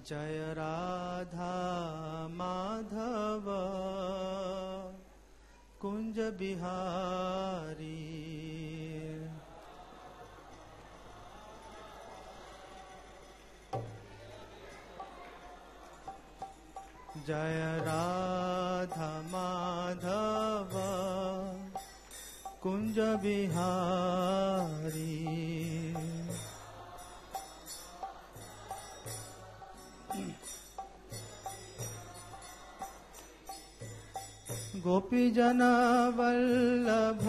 जय राधा माधव कुंज बिहारी। जय राधा माधव कुंज बिहारी। गोपी जन वल्लभ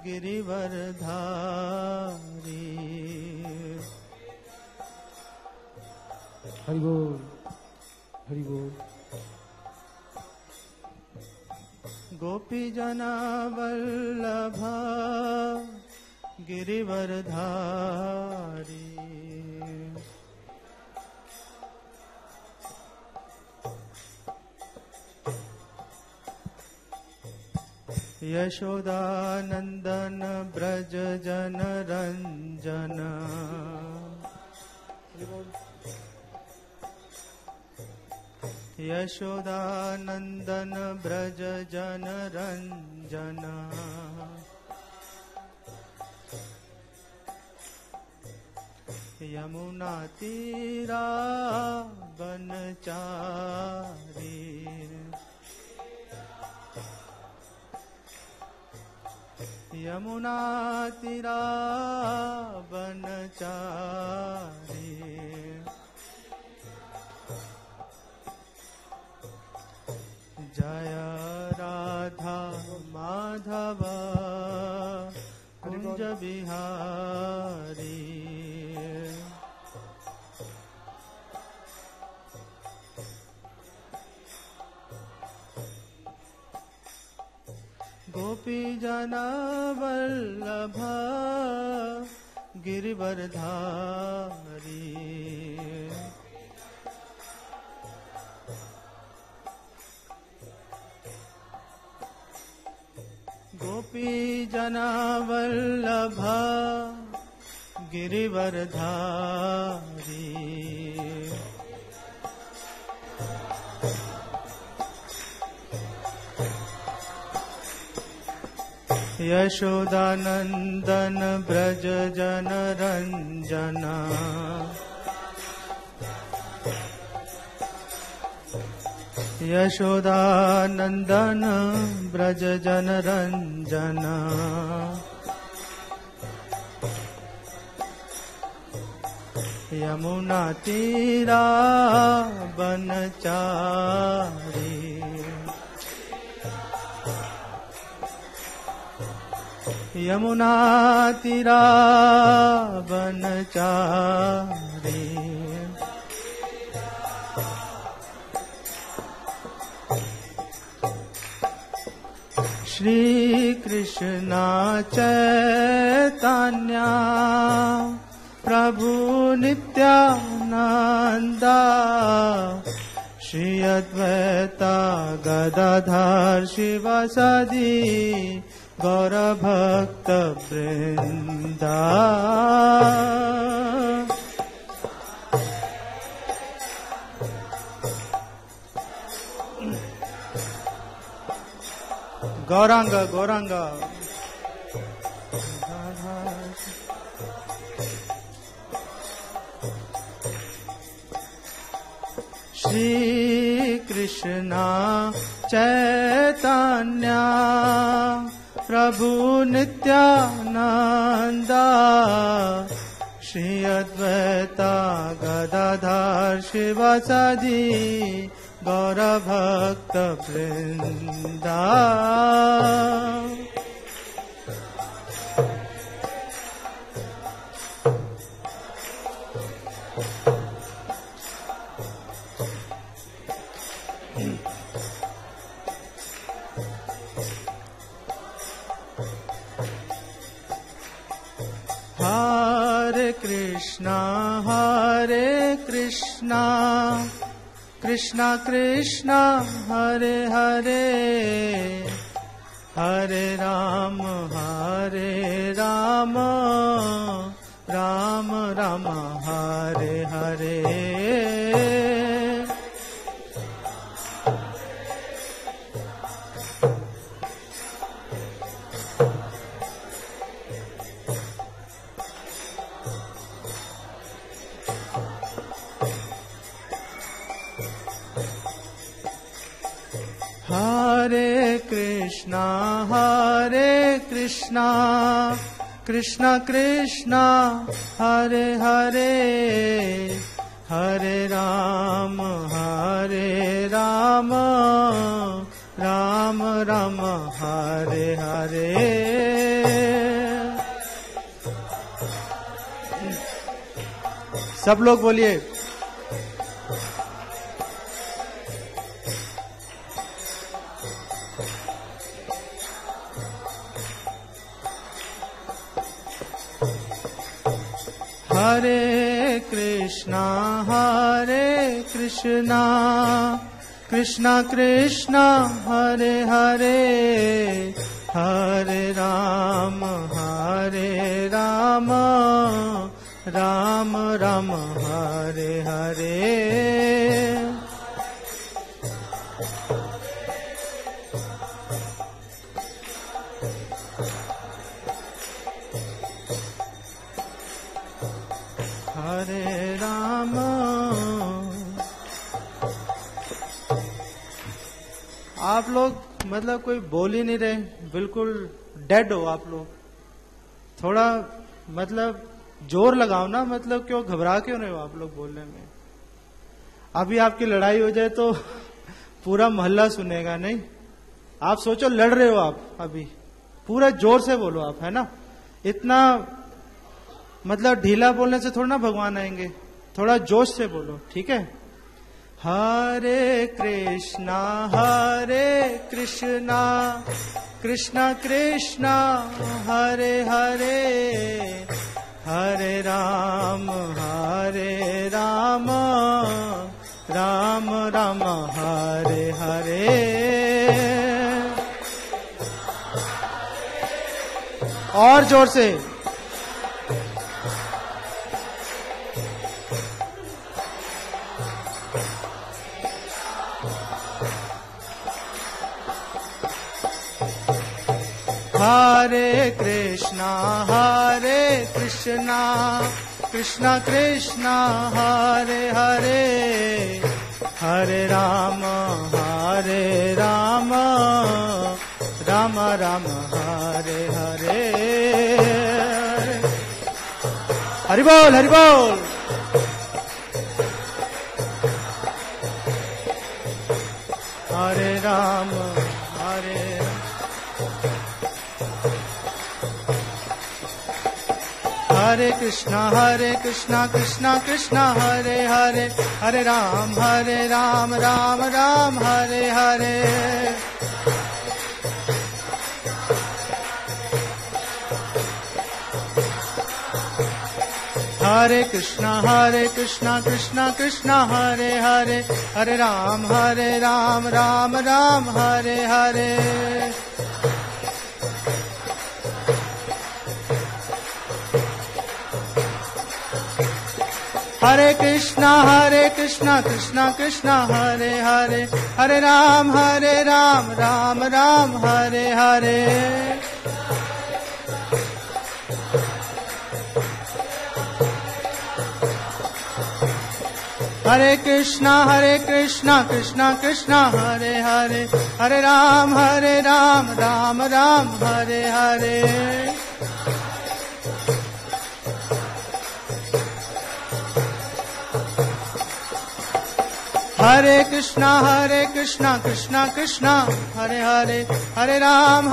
गिरिवरधारी। हरि बोल हरि बोल। गोपी जन वल्लभ गिरिवरधारी। यशोदानंदन ब्रज जन रंजन। यशोदानंदन ब्रज जन रंजन। यमुना तीरा बनचारी। यमुना तीरा बनचारी। जय राधा माधव कुंज बिहारी। गोपी जना वल्लभ गिरिवरधारी। गोपी जना वल्लभ गिरिवरधारी। यशोदानंदन ब्रज जन रंजना। यशोदानंदन ब्रज जन रंजना। यमुना तीरा बनचारी। यमुना तीरा बनचारी। श्री कृष्ण चैतन्य प्रभु नित्यानंदा। श्री अद्वैता गदाधर शिवासादि गौर भक्त वृंदा। गौरांग गौरांग। श्री कृष्ण चैतन्य प्रभु नित्यानंदा। श्री अद्वैता गदाधर शिवासादि गौर भक्त वृंदा। हरे कृष्णा कृष्णा कृष्णा हरे हरे हरे राम राम राम हरे हरे हरे कृष्णा कृष्णा कृष्णा हरे हरे हरे राम राम राम हरे हरे। सब लोग बोलिए। हरे कृष्णा कृष्णा कृष्णा हरे हरे हरे राम राम राम हरे हरे। हरे राम। आप लोग मतलब कोई बोल ही नहीं रहे, बिल्कुल डेड हो आप लोग। थोड़ा मतलब जोर लगाओ ना, मतलब क्यों घबरा क्यों रहे हो आप लोग बोलने में। अभी आपकी लड़ाई हो जाए तो पूरा मोहल्ला सुनेगा नहीं। आप सोचो लड़ रहे हो आप, अभी पूरा जोर से बोलो आप, है ना। इतना मतलब ढीला बोलने से थोड़ा ना भगवान आएंगे, थोड़ा जोश से बोलो, ठीक है। हरे कृष्णा कृष्णा कृष्णा हरे हरे हरे राम राम राम हरे हरे। और जोर से। हरे कृष्णा कृष्णा कृष्णा हरे हरे हरे राम राम राम हरे हरे। हरि बोल हरि बोल। हरे राम हरे कृष्णा कृष्णा कृष्णा हरे हरे हरे राम राम राम हरे हरे। हरे कृष्णा कृष्णा कृष्णा हरे हरे हरे राम राम राम हरे हरे। हरे कृष्णा कृष्णा कृष्णा हरे हरे हरे राम राम राम हरे हरे। हरे कृष्णा कृष्णा कृष्णा हरे हरे हरे राम राम राम हरे हरे। हरे कृष्णा कृष्णा कृष्णा हरे हरे हरे राम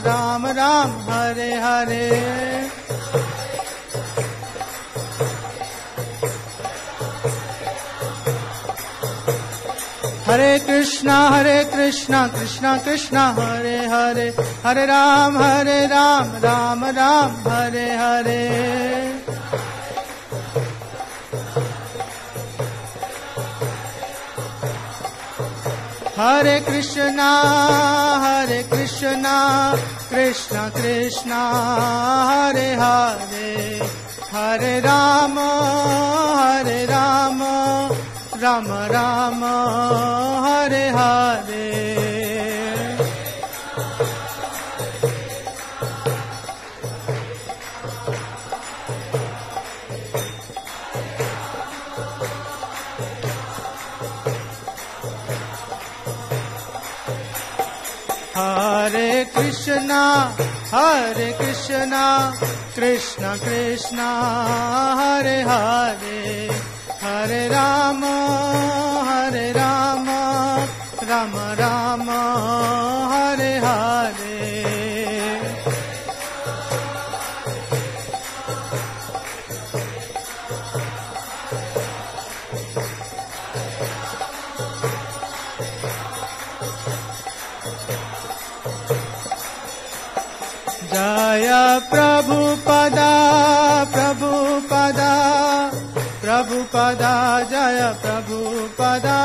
राम राम हरे हरे। हरे कृष्णा कृष्णा कृष्णा हरे हरे हरे राम राम राम हरे हरे। हरे कृष्णा कृष्णा कृष्णा हरे हरे हरे राम राम राम हरे हरे। हरे हरे कृष्णा कृष्ण कृष्ण हरे हरे, हरे राम राम राम हरे हरे। जय प्रभुपदा प्रभुपदा प्रभुपदा, जय प्रभुपदा।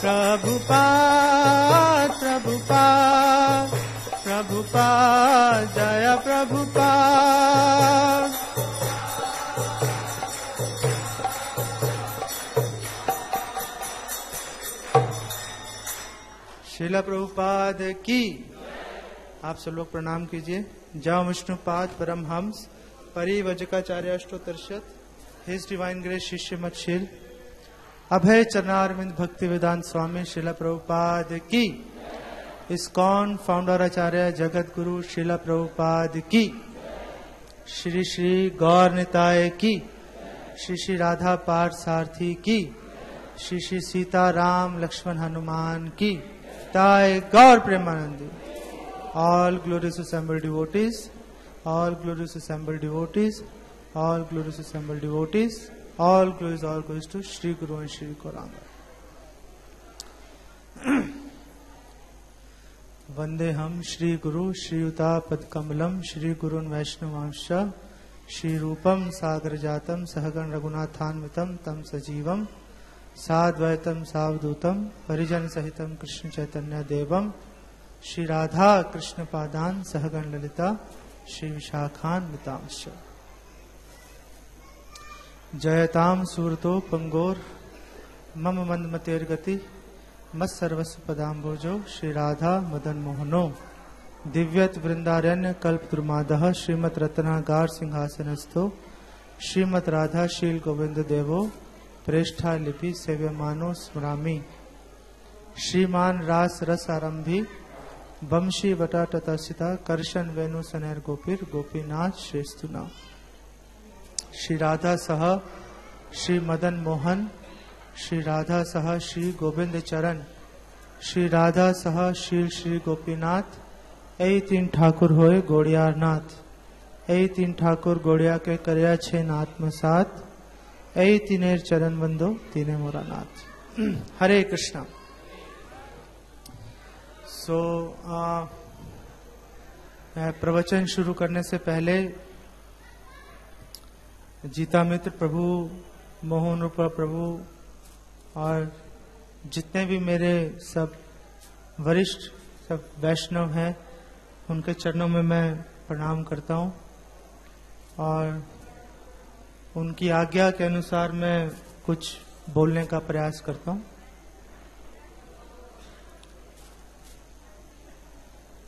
प्रभुपाद प्रभुपाद प्रभुपाद, जय प्रभुपाद। श्रीला प्रभुपाद की। आप सब लोग प्रणाम कीजिए। जय विष्णुपाद परमहंस परिवजकाचार्य अष्टोत्तरशत, हिज डिवाइन ग्रेस शिष्य मतशील अभय चरणारविंद भक्ति वेदांत स्वामी श्रीला प्रभुपाद की। इस्कॉन फाउंडर आचार्य जगत गुरु श्रीला प्रभुपाद की। श्री श्री गौर निताय की। श्री श्री राधा पार्थ सारथी की। श्री श्री सीता राम लक्ष्मण हनुमान की। ताय गौर Premanandi. All glorious assembled devotees, all glorious assembled devotees, all glorious assembled devotees, all glories to Shri Guru and Shri Gauranga. वंदे हम श्री गुरु श्रीयुता पदकमलम श्री गुरुन् वैष्णवांश श्री रूपम सागर जातम सहगण रघुनाथान्वितम तम सजीवम साद्वैतम सावधूतम परिजन सहितम कृष्ण चैतन्य देवम श्री राधा कृष्ण पादान सहगण ललिता श्री विशाखान मितांश। जयताम सूरतो पंगोर मम मंदमतेर्गति मत्सर्वस्व पदाम्बोजो श्री राधा मदन मोहनो दिव्यत वृंदारण्य कल्प द्रुमादः श्रीमत् रत्नागार सिंहासनस्थो श्रीमत् राधा शील गोविंद देवो प्रेष्ठा लिपि सेव्यमानो स्मरामि। श्रीमान रास रस आरंभी वंशी वटा तथासिता कर्शन वेणु सनैर गोपीर गोपीनाथ श्रेष्ठुना। श्री राधा सह श्री मदन मोहन, श्री राधा सह श्री गोविंद चरण, श्री राधा सह श्री श्री गोपीनाथ। ऐ तीन ठाकुर होए गोड़ियार नाथ, ऐ तीन ठाकुर गोड़िया के करया छे आत्मसात। ऐ तीनेर चरण बंदो तीने मोरा नाथ। हरे कृष्णा। प्रवचन शुरू करने से पहले जीता मित्र प्रभु, मोहन रूपा प्रभु और जितने भी मेरे सब वरिष्ठ सब वैष्णव हैं उनके चरणों में मैं प्रणाम करता हूं और उनकी आज्ञा के अनुसार मैं कुछ बोलने का प्रयास करता हूं।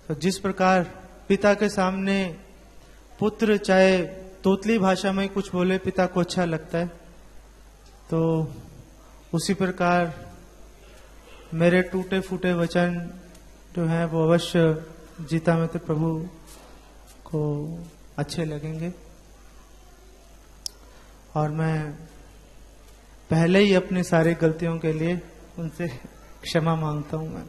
तो जिस प्रकार पिता के सामने पुत्र चाहे तोतली भाषा में कुछ बोले पिता को अच्छा लगता है, तो उसी प्रकार मेरे टूटे फूटे वचन जो हैं वो अवश्य जीता मित्र प्रभु को अच्छे लगेंगे। और मैं पहले ही अपनी सारी गलतियों के लिए उनसे क्षमा मांगता हूं मैं।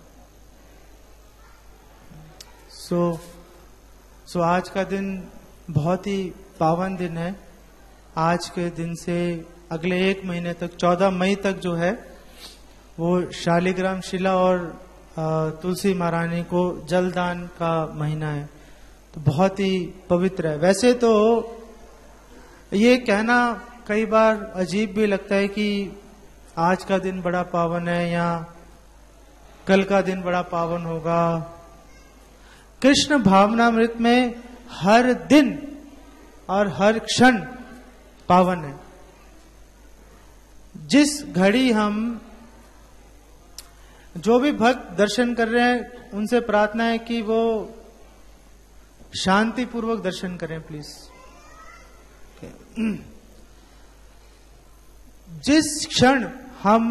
सो आज का दिन बहुत ही पावन दिन है। आज के दिन से अगले एक महीने तक 14 मई तक जो है वो शालिग्राम शिला और तुलसी महारानी को जलदान का महीना है, तो बहुत ही पवित्र है। वैसे तो ये कहना कई बार अजीब भी लगता है कि आज का दिन बड़ा पावन है या कल का दिन बड़ा पावन होगा। कृष्ण भावनामृत में हर दिन और हर क्षण पावन है। जिस घड़ी हम जो भी भक्त दर्शन कर रहे हैं उनसे प्रार्थना है कि वो शांति पूर्वक दर्शन करें प्लीज। जिस क्षण हम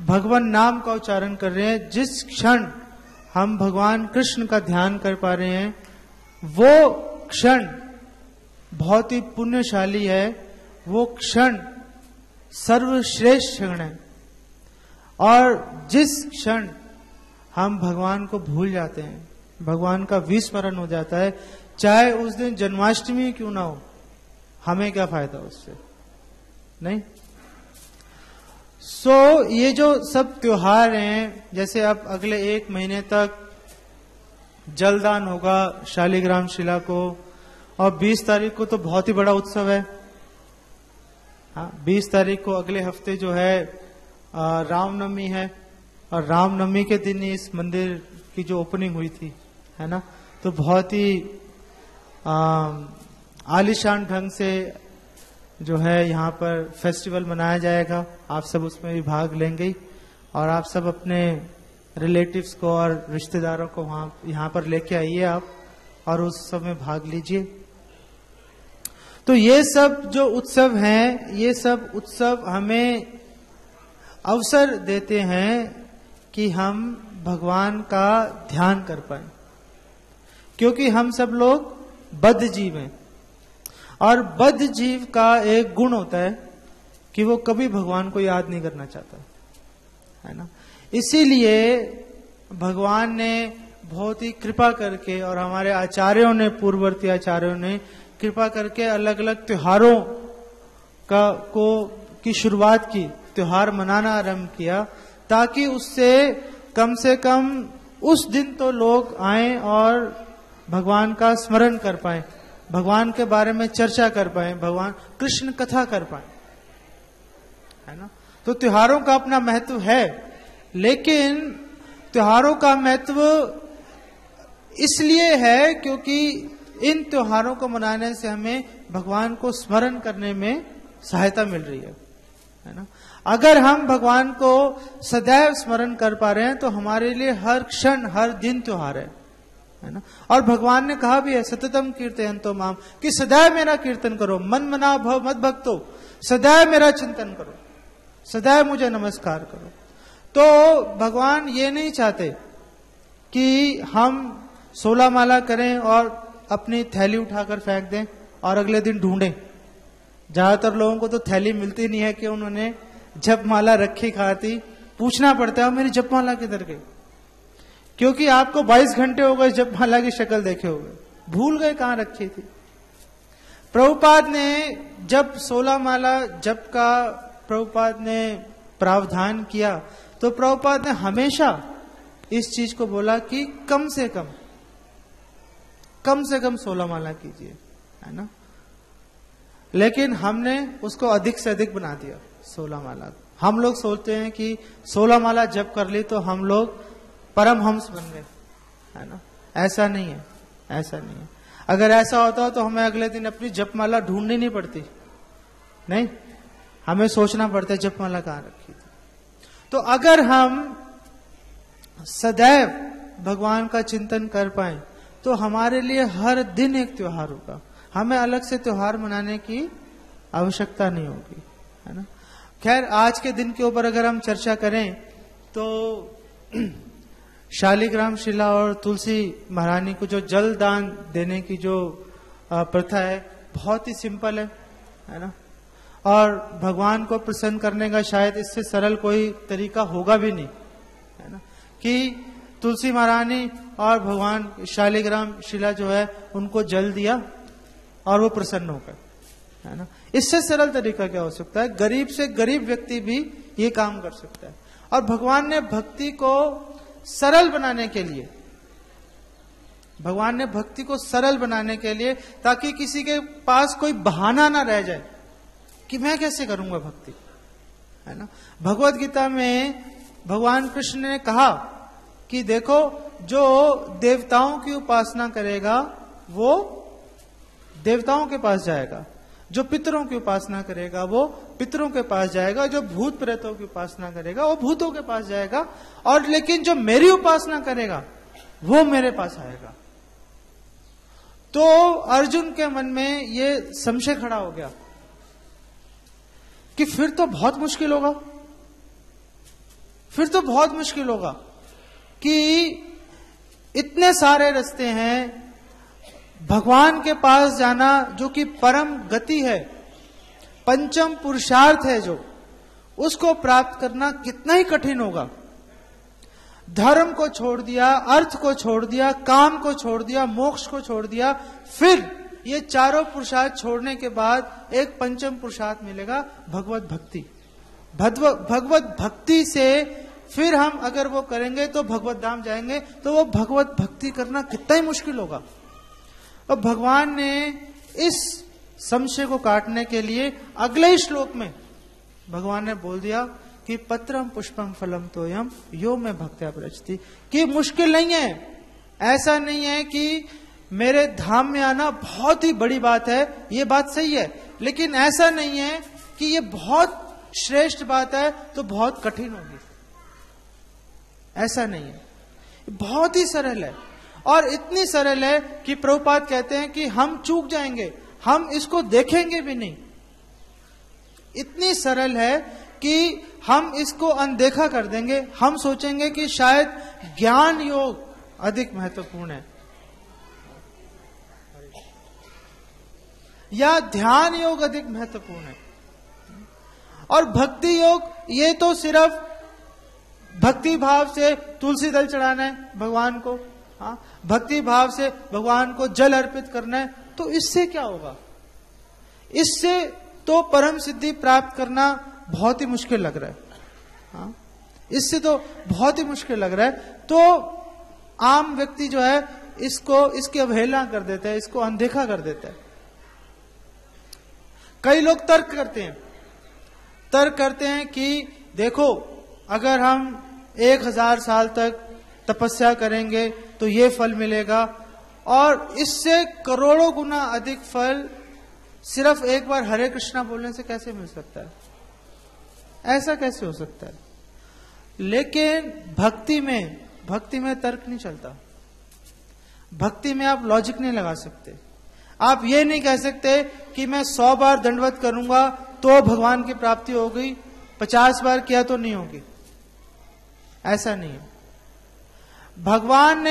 भगवान नाम का उच्चारण कर रहे हैं, जिस क्षण हम भगवान कृष्ण का ध्यान कर पा रहे हैं, वो क्षण बहुत ही पुण्यशाली है। वो क्षण सर्वश्रेष्ठ क्षण है। और जिस क्षण हम भगवान को भूल जाते हैं, भगवान का विस्मरण हो जाता है, चाहे उस दिन जन्माष्टमी क्यों ना हो, हमें क्या फायदा उससे? नहीं। ये जो सब त्योहार हैं, जैसे अब अगले 1 महीने तक जलदान होगा शालिग्राम शिला को, और 20 तारीख को तो बहुत ही बड़ा उत्सव है। हाँ, 20 तारीख को अगले हफ्ते जो है रामनवमी है, और रामनवमी के दिन ही इस मंदिर की जो ओपनिंग हुई थी, है ना, तो बहुत ही आलीशान ढंग से जो है यहाँ पर फेस्टिवल मनाया जाएगा। आप सब उसमें भी भाग लेंगे ही, और आप सब अपने रिलेटिव्स को और रिश्तेदारों को वहां यहाँ पर लेके आइए आप, और उस सब में भाग लीजिए। तो ये सब जो उत्सव हैं, ये सब उत्सव हमें अवसर देते हैं कि हम भगवान का ध्यान कर पाए, क्योंकि हम सब लोग बद्ध जीव हैं, और बद्ध जीव का एक गुण होता है कि वो कभी भगवान को याद नहीं करना चाहता, है ना। इसीलिए भगवान ने बहुत ही कृपा करके, और हमारे आचार्यों ने, पूर्ववर्ती आचार्यों ने कृपा करके अलग अलग त्योहारों की शुरुआत की, त्योहार मनाना आरंभ किया, ताकि उससे कम से कम उस दिन तो लोग आए और भगवान का स्मरण कर पाए, भगवान के बारे में चर्चा कर पाए, भगवान कृष्ण कथा कर पाए, है ना। तो त्योहारों का अपना महत्व है, लेकिन त्योहारों का महत्व इसलिए है क्योंकि इन त्योहारों को मनाने से हमें भगवान को स्मरण करने में सहायता मिल रही है ना। अगर हम भगवान को सदैव स्मरण कर पा रहे हैं तो हमारे लिए हर क्षण, हर दिन त्योहार है ना। और भगवान ने कहा भी है, सततम कीर्तयन्तो माम, कि सदैव मेरा कीर्तन करो, मन मना भव मद भक्तो, सदैव मेरा चिंतन करो, सदैव मुझे नमस्कार करो। तो भगवान ये नहीं चाहते कि हम 16 माला करें और अपनी थैली उठाकर फेंक दें और अगले दिन ढूंढें। ज्यादातर लोगों को तो थैली मिलती नहीं है कि उन्होंने जपमाला रखी कहाँ थी, पूछना पड़ता है मेरी जपमाला किधर गई, क्योंकि आपको 22 घंटे हो गए जपमाला की शक्ल देखे हुए, भूल गए कहाँ रखी थी। प्रभुपाद ने जब 16 माला जप का प्रभुपाद ने प्रावधान किया, तो प्रभुपाद ने हमेशा इस चीज को बोला कि कम से कम 16 माला कीजिए, है ना। लेकिन हमने उसको अधिक से अधिक बना दिया 16 माला। हम लोग सोचते हैं कि 16 माला जप कर ली तो हम लोग परमहंस बन गए, है ना। ऐसा नहीं है, ऐसा नहीं है। अगर ऐसा होता तो हमें अगले दिन अपनी जपमाला ढूंढनी नहीं पड़ती, नहीं, हमें सोचना पड़ता है जपमाला कहाँ रखी थी। तो अगर हम सदैव भगवान का चिंतन कर पाए तो हमारे लिए हर दिन एक त्योहार होगा, हमें अलग से त्योहार मनाने की आवश्यकता नहीं होगी, है ना। खैर, आज के दिन के ऊपर अगर हम चर्चा करें तो शालिग्राम शिला और तुलसी महारानी को जो जल दान देने की जो प्रथा है, बहुत ही सिंपल है ना। और भगवान को प्रसन्न करने का शायद इससे सरल कोई तरीका होगा भी नहीं, है ना, कि तुलसी महारानी और भगवान शालिग्राम शिला जो है उनको जल दिया और वो प्रसन्न हो गए, है ना। इससे सरल तरीका क्या हो सकता है? गरीब से गरीब व्यक्ति भी ये काम कर सकता है। और भगवान ने भक्ति को सरल बनाने के लिए, भगवान ने भक्ति को सरल बनाने के लिए, ताकि किसी के पास कोई बहाना ना रह जाए कि मैं कैसे करूंगा भक्ति, है ना। भगवत गीता में भगवान कृष्ण ने कहा कि देखो, जो देवताओं की उपासना करेगा वो देवताओं के पास जाएगा, जो पितरों की उपासना करेगा वो पितरों के पास जाएगा, जो भूत प्रेतों की उपासना करेगा वो भूतों के पास जाएगा, और लेकिन जो मेरी उपासना करेगा वो मेरे पास आएगा। तो अर्जुन के मन में ये संशय खड़ा हो गया कि फिर तो बहुत मुश्किल होगा, फिर तो बहुत मुश्किल होगा कि इतने सारे रास्ते हैं भगवान के पास जाना, जो कि परम गति है, पंचम पुरुषार्थ है, जो उसको प्राप्त करना कितना ही कठिन होगा। धर्म को छोड़ दिया, अर्थ को छोड़ दिया, काम को छोड़ दिया, मोक्ष को छोड़ दिया, फिर ये चारों पुरुषार्थ छोड़ने के बाद एक पंचम पुरुषार्थ मिलेगा, भगवत भक्ति। भगवत भक्ति से फिर हम अगर वो करेंगे तो भगवत धाम जाएंगे, तो वो भगवत भक्ति करना कितना ही मुश्किल होगा। और भगवान ने इस संशय को काटने के लिए अगले ही श्लोक में भगवान ने बोल दिया कि पत्रम पुष्पम फलम तोयम यो में भक्त्या प्रचति, कि मुश्किल नहीं है, ऐसा नहीं है कि मेरे धाम में आना बहुत ही बड़ी बात है, ये बात सही है, लेकिन ऐसा नहीं है कि ये बहुत श्रेष्ठ बात है तो बहुत कठिन होगी, ऐसा नहीं है। बहुत ही सरल है, और इतनी सरल है कि प्रभुपाद कहते हैं कि हम चूक जाएंगे, हम इसको देखेंगे भी नहीं। इतनी सरल है कि हम इसको अनदेखा कर देंगे, हम सोचेंगे कि शायद ज्ञान योग अधिक महत्वपूर्ण है या ध्यान योग अधिक महत्वपूर्ण है, और भक्ति योग ये तो सिर्फ भक्ति भाव से तुलसी दल चढ़ाना है भगवान को, हाँ, भक्ति भाव से भगवान को जल अर्पित करना है, तो इससे क्या होगा? इससे तो परम सिद्धि प्राप्त करना बहुत ही मुश्किल लग रहा है, हाँ, इससे तो बहुत ही मुश्किल लग रहा है। तो आम व्यक्ति जो है इसकी अवहेलना कर देता है, इसको अनदेखा कर देता है। कई लोग तर्क करते हैं कि देखो, अगर हम 1000 साल तक तपस्या करेंगे तो ये फल मिलेगा, और इससे करोड़ों गुना अधिक फल सिर्फ एक बार हरे कृष्णा बोलने से कैसे मिल सकता है? ऐसा कैसे हो सकता है? लेकिन भक्ति में तर्क नहीं चलता। भक्ति में आप लॉजिक नहीं लगा सकते। आप ये नहीं कह सकते कि मैं 100 बार दंडवत करूंगा तो भगवान की प्राप्ति हो गई, 50 बार किया तो नहीं होगी, ऐसा नहीं है। भगवान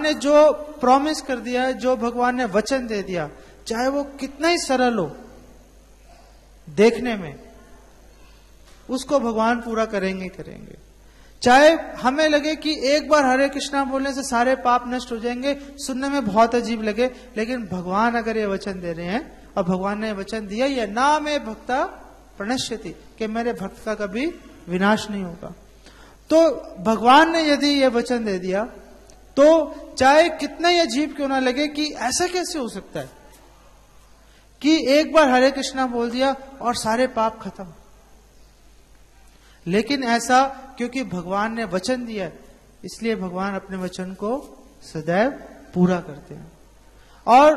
ने जो प्रॉमिस कर दिया है, जो भगवान ने वचन दे दिया, चाहे वो कितना ही सरल हो देखने में, उसको भगवान पूरा करेंगे। चाहे हमें लगे कि एक बार हरे कृष्णा बोलने से सारे पाप नष्ट हो जाएंगे, सुनने में बहुत अजीब लगे, लेकिन भगवान अगर ये वचन दे रहे हैं, और भगवान ने वचन दिया ही है, ना में भक्ता प्रणश्यति, कि मेरे भक्त का कभी विनाश नहीं होगा। तो भगवान ने यदि ये वचन दे दिया, तो चाहे कितना ही अजीब क्यों ना लगे कि ऐसा कैसे हो सकता है कि एक बार हरे कृष्णा बोल दिया और सारे पाप खत्म। लेकिन ऐसा क्योंकि भगवान ने वचन दिया, इसलिए भगवान अपने वचन को सदैव पूरा करते हैं। और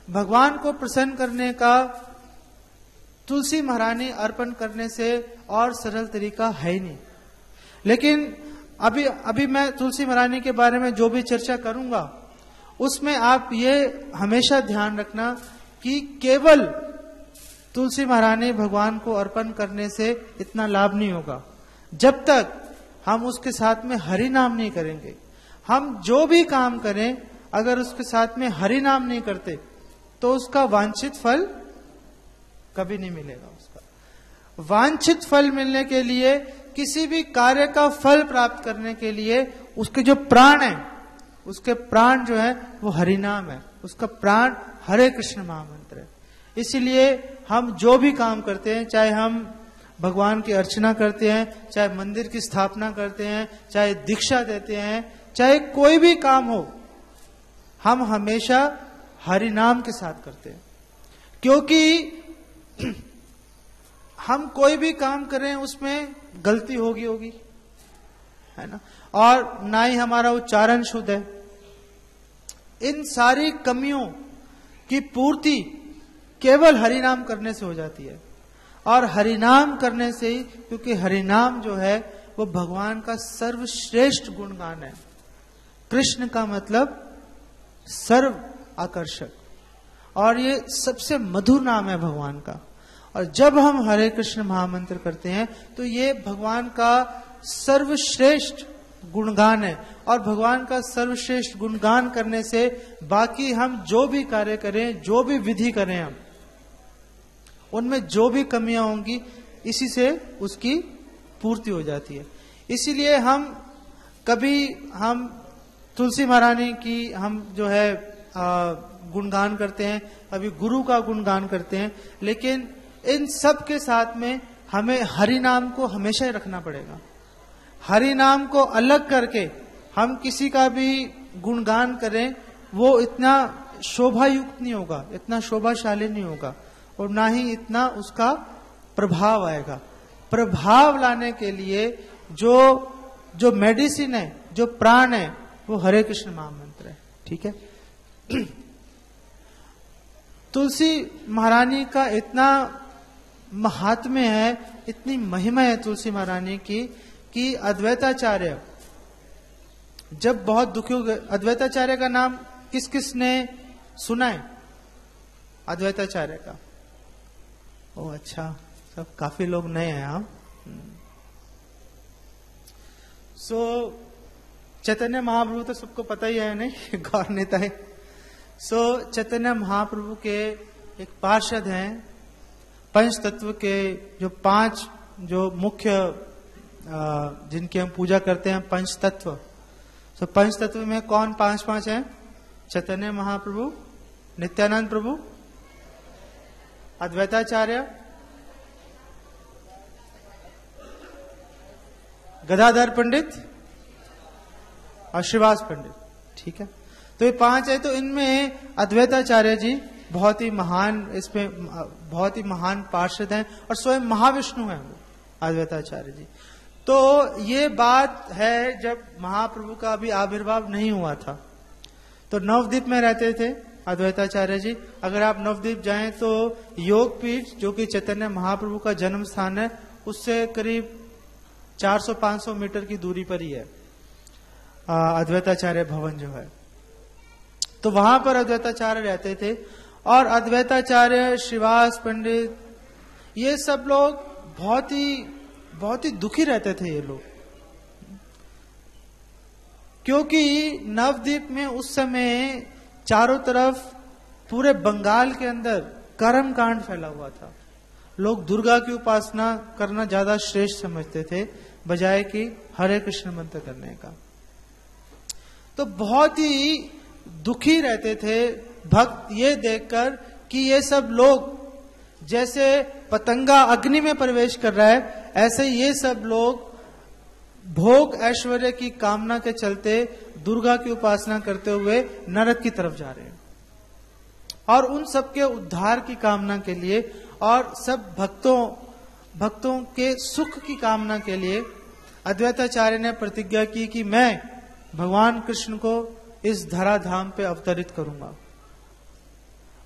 भगवान को प्रसन्न करने का तुलसी महारानी अर्पण करने से और सरल तरीका है ही नहीं। लेकिन अभी मैं तुलसी महारानी के बारे में जो भी चर्चा करूंगा, उसमें आप ये हमेशा ध्यान रखना कि केवल तुलसी महारानी भगवान को अर्पण करने से इतना लाभ नहीं होगा जब तक हम उसके साथ में हरि नाम नहीं करेंगे। हम जो भी काम करें, अगर उसके साथ में हरि नाम नहीं करते तो उसका वांछित फल कभी नहीं मिलेगा। उसका वांछित फल मिलने के लिए, किसी भी कार्य का फल प्राप्त करने के लिए, उसके जो प्राण है, उसके प्राण जो है वो हरि नाम है, उसका प्राण हरे कृष्ण महामंत्र है। इसीलिए हम जो भी काम करते हैं, चाहे हम भगवान की अर्चना करते हैं, चाहे मंदिर की स्थापना करते हैं, चाहे दीक्षा देते हैं, चाहे कोई भी काम हो, हम हमेशा हरि नाम के साथ करते हैं। क्योंकि हम कोई भी काम करें उसमें गलती होगी, है ना, और ना ही हमारा उच्चारण शुद्ध है। इन सारी कमियों की पूर्ति केवल हरिनाम करने से हो जाती है। और हरिनाम करने से ही, क्योंकि हरिनाम जो है वो भगवान का सर्वश्रेष्ठ गुणगान है। कृष्ण का मतलब सर्व आकर्षक, और ये सबसे मधुर नाम है भगवान का। और जब हम हरे कृष्ण महामंत्र करते हैं तो ये भगवान का सर्वश्रेष्ठ गुणगान है। और भगवान का सर्वश्रेष्ठ गुणगान करने से बाकी हम जो भी कार्य करें, जो भी विधि करें, हम उनमें जो भी कमियां होंगी इसी से उसकी पूर्ति हो जाती है। इसीलिए हम तुलसी महारानी की हम जो है गुणगान करते हैं, अभी गुरु का गुणगान करते हैं, लेकिन इन सब के साथ में हमें हरि नाम को हमेशा ही रखना पड़ेगा। हरि नाम को अलग करके हम किसी का भी गुणगान करें वो इतना शोभा युक्त नहीं होगा, इतना शोभाशाली नहीं होगा, और ना ही इतना उसका प्रभाव आएगा। प्रभाव लाने के लिए जो मेडिसिन है, जो प्राण है, वो हरे कृष्ण महामंत्र है। ठीक है। तुलसी महारानी का इतना महात्म्य है, इतनी महिमा है तुलसी महारानी की कि अद्वैताचार्य जब बहुत दुखी हो गए, अद्वैताचार्य का नाम किस किस ने सुना है? अद्वैताचार्य का? ओ अच्छा, सब काफी लोग नए हैं आप। चैतन्य महाप्रभु तो सबको पता ही है, नहीं? गौर नेता है। चैतन्य महाप्रभु के एक पार्षद हैं, पंच तत्व के जो 5 जो मुख्य जिनकी हम पूजा करते हैं, पंच तत्व। पंच तत्व में कौन 5 हैं? चैतन्य महाप्रभु, नित्यानंद प्रभु, अद्वैताचार्य, गदाधर पंडित और श्रीवास पंडित। ठीक है। तो ये 5 है। तो इनमें अद्वैताचार्य जी बहुत ही महान, इसमें बहुत ही महान पार्षद हैं और स्वयं महाविष्णु हैं वो अद्वैताचार्य जी। तो ये बात है जब महाप्रभु का अभी आविर्भाव नहीं हुआ था, तो नवद्वीप में रहते थे अद्वैताचार्य जी। अगर आप नवद्वीप जाएं तो योगपीठ, जो कि चैतन्य महाप्रभु का जन्म स्थान है, उससे करीब 400-500 मीटर की दूरी पर ही है अद्वैताचार्य भवन जो है। तो वहां पर अद्वैताचार्य रहते थे और अद्वैताचार्य, श्रीवास पंडित, ये सब लोग बहुत ही दुखी रहते थे ये लोग, क्योंकि नवद्वीप में उस समय चारों तरफ पूरे बंगाल के अंदर कर्म कांड फैला हुआ था। लोग दुर्गा की उपासना करना ज्यादा श्रेष्ठ समझते थे बजाय कि हरे कृष्ण मंत्र करने का। तो बहुत ही दुखी रहते थे भक्त ये देखकर कि ये सब लोग जैसे पतंगा अग्नि में प्रवेश कर रहा है, ऐसे ये सब लोग भोग ऐश्वर्य की कामना के चलते दुर्गा की उपासना करते हुए नरक की तरफ जा रहे हैं। और उन सबके उद्धार की कामना के लिए और सब भक्तों के सुख की कामना के लिए अद्वैताचार्य ने प्रतिज्ञा की कि मैं भगवान कृष्ण को इस धराधाम पे अवतरित करूंगा।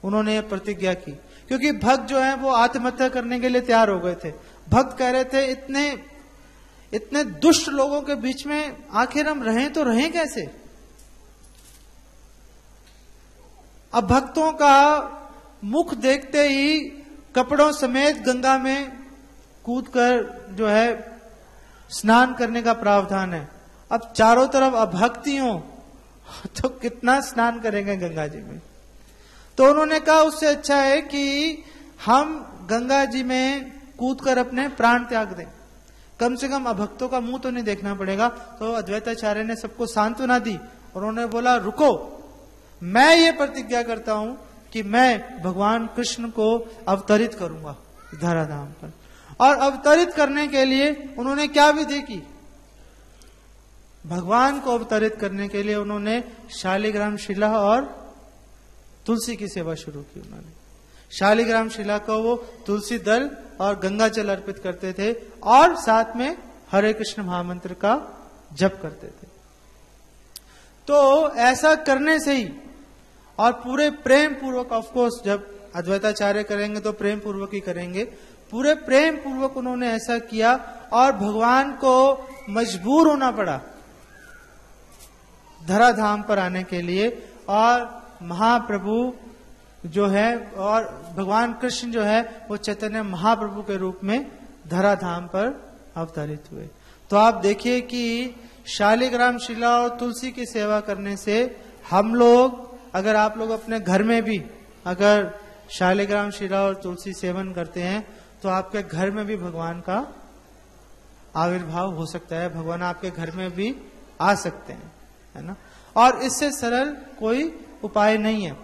उन्होंने ये प्रतिज्ञा की क्योंकि भक्त जो है वो आत्महत्या करने के लिए तैयार हो गए थे। भक्त कह रहे थे इतने दुष्ट लोगों के बीच में आखिर हम रहें तो रहें कैसे। अब भक्तों का मुख देखते ही कपड़ों समेत गंगा में कूदकर जो है स्नान करने का प्रावधान है। अब चारों तरफ अभक्ति हो तो कितना स्नान करेंगे गंगा जी में। तो उन्होंने कहा उससे अच्छा है कि हम गंगा जी में कूदकर अपने प्राण त्याग दें, कम से कम अभक्तों का मुंह तो नहीं देखना पड़ेगा। तो अद्वैताचार्य ने सबको सांत्वना दी और उन्होंने बोला रुको, मैं ये प्रतिज्ञा करता हूं कि मैं भगवान कृष्ण को अवतरित करूंगा धराधाम पर। और अवतरित करने के लिए उन्होंने क्या विधि की? भगवान को अवतरित करने के लिए उन्होंने शालिग्राम शिला और तुलसी की सेवा शुरू की। उन्होंने शालिग्राम शिला को वो तुलसी दल और गंगा जल अर्पित करते थे और साथ में हरे कृष्ण महामंत्र का जप करते थे। तो ऐसा करने से ही और पूरे प्रेम पूर्वक, ऑफ कोर्स जब अद्वैताचार्य करेंगे तो प्रेम पूर्वक ही करेंगे, पूरे प्रेम पूर्वक उन्होंने ऐसा किया और भगवान को मजबूर होना पड़ा धराधाम पर आने के लिए। और महाप्रभु जो है, और भगवान कृष्ण जो है वो चैतन्य महाप्रभु के रूप में धराधाम पर अवतरित हुए। तो आप देखिए कि शालिग्राम शिला और तुलसी की सेवा करने से हम लोग, अगर आप लोग अपने घर में भी अगर शालिग्राम शिला और तुलसी सेवन करते हैं तो आपके घर में भी भगवान का आविर्भाव हो सकता है, भगवान आपके घर में भी आ सकते हैं, है ना। और इससे सरल कोई उपाय नहीं है।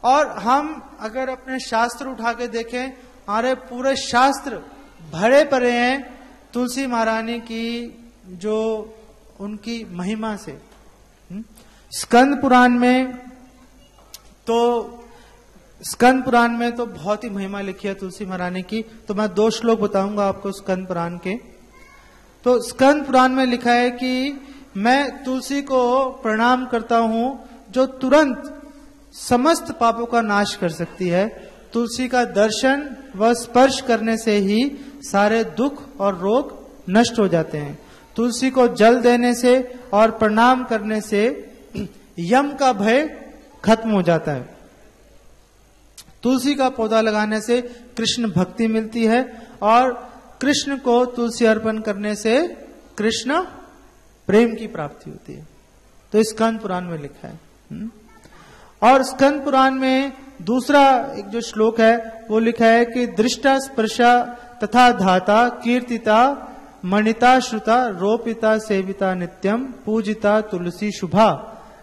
और हम अगर अपने शास्त्र उठा के देखें, हमारे पूरे शास्त्र भरे पड़े हैं तुलसी महारानी की जो उनकी महिमा से। स्कंद पुराण में तो बहुत ही महिमा लिखी है तुलसी महारानी की। तो मैं 2 श्लोक बताऊंगा आपको स्कंद पुराण के। तो स्कंद पुराण में लिखा है कि मैं तुलसी को प्रणाम करता हूं जो तुरंत समस्त पापों का नाश कर सकती है। तुलसी का दर्शन व स्पर्श करने से ही सारे दुख और रोग नष्ट हो जाते हैं। तुलसी को जल देने से और प्रणाम करने से यम का भय खत्म हो जाता है। तुलसी का पौधा लगाने से कृष्ण भक्ति मिलती है और कृष्ण को तुलसी अर्पण करने से कृष्ण प्रेम की प्राप्ति होती है। तो स्कंद पुराण में लिखा है। और स्कंद पुराण में दूसरा एक जो श्लोक है वो लिखा है कि दृष्टा स्पर्शा तथा धाता कीर्तिता मणिता श्रुता रोपिता सेविता नित्यम पूजिता तुलसी शुभा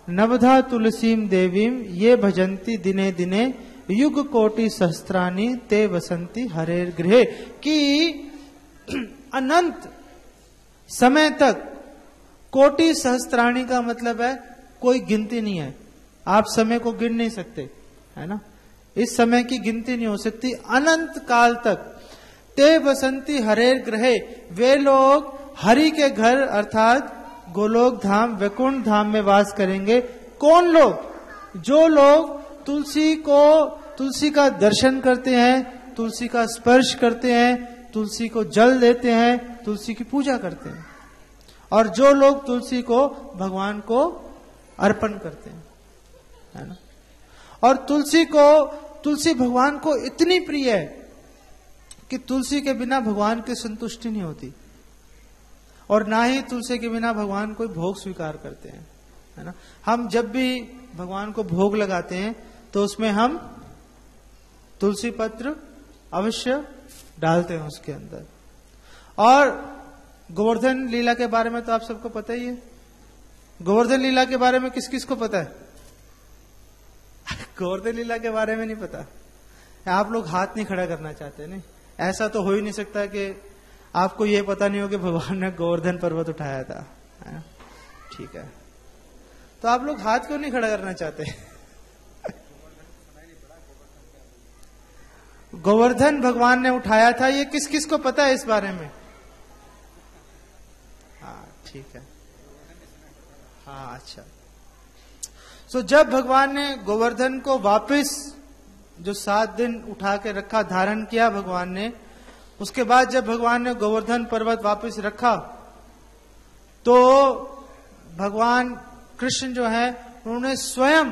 नवधा तुलसीम देवीम ये भजंती दिने दिने युग कोटि सहस्त्राणी ते वसंती हरेर गृहे। कि अनंत समय तक, कोटि सहस्त्राणी का मतलब है कोई गिनती नहीं है, आप समय को गिन नहीं सकते, है ना। इस समय की गिनती नहीं हो सकती, अनंत काल तक। ते वसंती हरेर ग्रहे, वे लोग हरि के घर अर्थात गोलोक धाम वैकुंठ धाम में वास करेंगे। कौन लोग? जो लोग तुलसी का दर्शन करते हैं, तुलसी का स्पर्श करते हैं, तुलसी को जल देते हैं, तुलसी की पूजा करते हैं, और जो लोग तुलसी को भगवान को अर्पण करते हैं, है ना। और तुलसी भगवान को इतनी प्रिय है कि तुलसी के बिना भगवान की संतुष्टि नहीं होती, और ना ही तुलसी के बिना भगवान कोई भोग स्वीकार करते हैं, है ना। हम जब भी भगवान को भोग लगाते हैं तो उसमें हम तुलसी पत्र अवश्य डालते हैं उसके अंदर। और गोवर्धन लीला के बारे में तो आप सबको पता ही है। गोवर्धन लीला के बारे में किस किस को पता है? गोवर्धन लीला के बारे में नहीं पता। आप लोग हाथ नहीं खड़ा करना चाहते, नहीं? ऐसा तो हो ही नहीं सकता कि आपको ये पता नहीं हो कि भगवान ने गोवर्धन पर्वत उठाया था, है? ठीक है, तो आप लोग हाथ क्यों नहीं खड़ा करना चाहते? गोवर्धन भगवान ने उठाया था, ये किस किस को पता है इस बारे में? हाँ ठीक है, हाँ अच्छा। सो जब भगवान ने गोवर्धन को वापस जो 7 दिन उठा के रखा, धारण किया भगवान ने, उसके बाद जब भगवान ने गोवर्धन पर्वत वापस रखा तो भगवान कृष्ण जो है उन्होंने स्वयं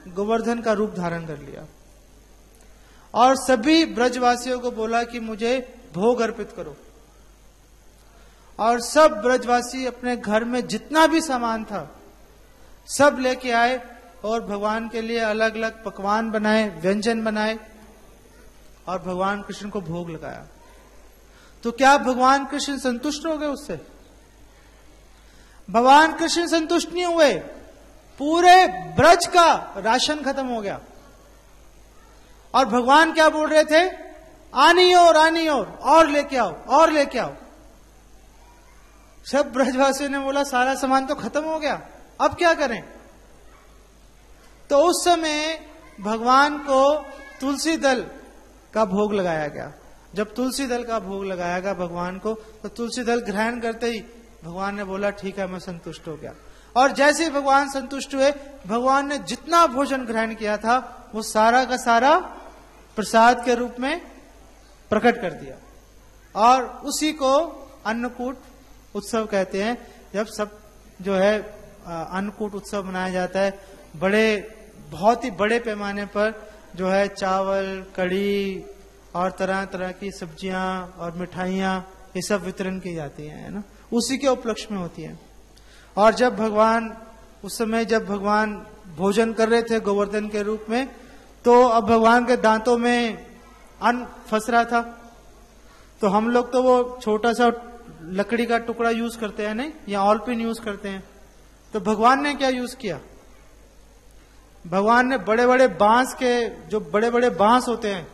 गोवर्धन का रूप धारण कर लिया और सभी ब्रजवासियों को बोला कि मुझे भोग अर्पित करो। और सब ब्रजवासी अपने घर में जितना भी सामान था सब लेके आए और भगवान के लिए अलग अलग पकवान बनाए, व्यंजन बनाए और भगवान कृष्ण को भोग लगाया। तो क्या भगवान कृष्ण संतुष्ट हो गए उससे? भगवान कृष्ण संतुष्ट नहीं हुए, पूरे ब्रज का राशन खत्म हो गया। और भगवान क्या बोल रहे थे? आनी और लेके आओ, और लेके आओ। सब ब्रजवासियों ने बोला सारा सामान तो खत्म हो गया, अब क्या करें? तो उस समय भगवान को तुलसी दल का भोग लगाया गया। जब तुलसी दल का भोग लगाया गया भगवान को, तो तुलसी दल ग्रहण करते ही भगवान ने बोला ठीक है, मैं संतुष्ट हो गया। और जैसे ही भगवान संतुष्ट हुए, भगवान ने जितना भोजन ग्रहण किया था वो सारा का सारा प्रसाद के रूप में प्रकट कर दिया। और उसी को अन्नकूट उत्सव कहते हैं। जब सब जो है अन्नकूट उत्सव मनाया जाता है, बहुत ही बड़े पैमाने पर जो है चावल, कढ़ी और तरह तरह की सब्जियां और मिठाइयां, ये सब वितरण की जाती है ना, उसी के उपलक्ष्य में होती है। और जब भगवान, उस समय जब भगवान भोजन कर रहे थे गोवर्धन के रूप में, तो अब भगवान के दांतों में अन्न फंस रहा था। तो हम लोग तो वो छोटा सा लकड़ी का टुकड़ा यूज करते हैं नहीं, या ऑलपिन यूज करते हैं। तो भगवान ने क्या यूज किया? भगवान ने बड़े बड़े बांस के, जो बड़े बड़े बांस होते हैं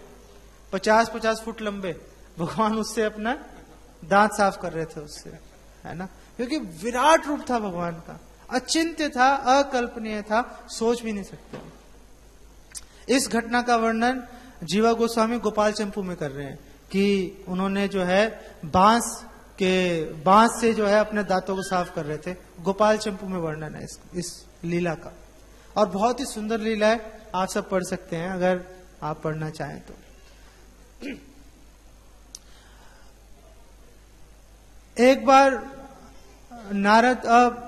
50-50 फुट लंबे, भगवान उससे अपना दांत साफ कर रहे थे उससे, है ना, क्योंकि विराट रूप था भगवान का, अचिंत्य था, अकल्पनीय था, सोच भी नहीं सकते। इस घटना का वर्णन जीवा गोस्वामी गोपाल चंपू में कर रहे हैं कि उन्होंने जो है बांस से जो है अपने दांतों को साफ कर रहे थे। गोपाल चंपू में वर्णन है इस लीला का, और बहुत ही सुंदर लीला है, आप सब पढ़ सकते हैं अगर आप पढ़ना चाहें तो। एक बार नारद, अब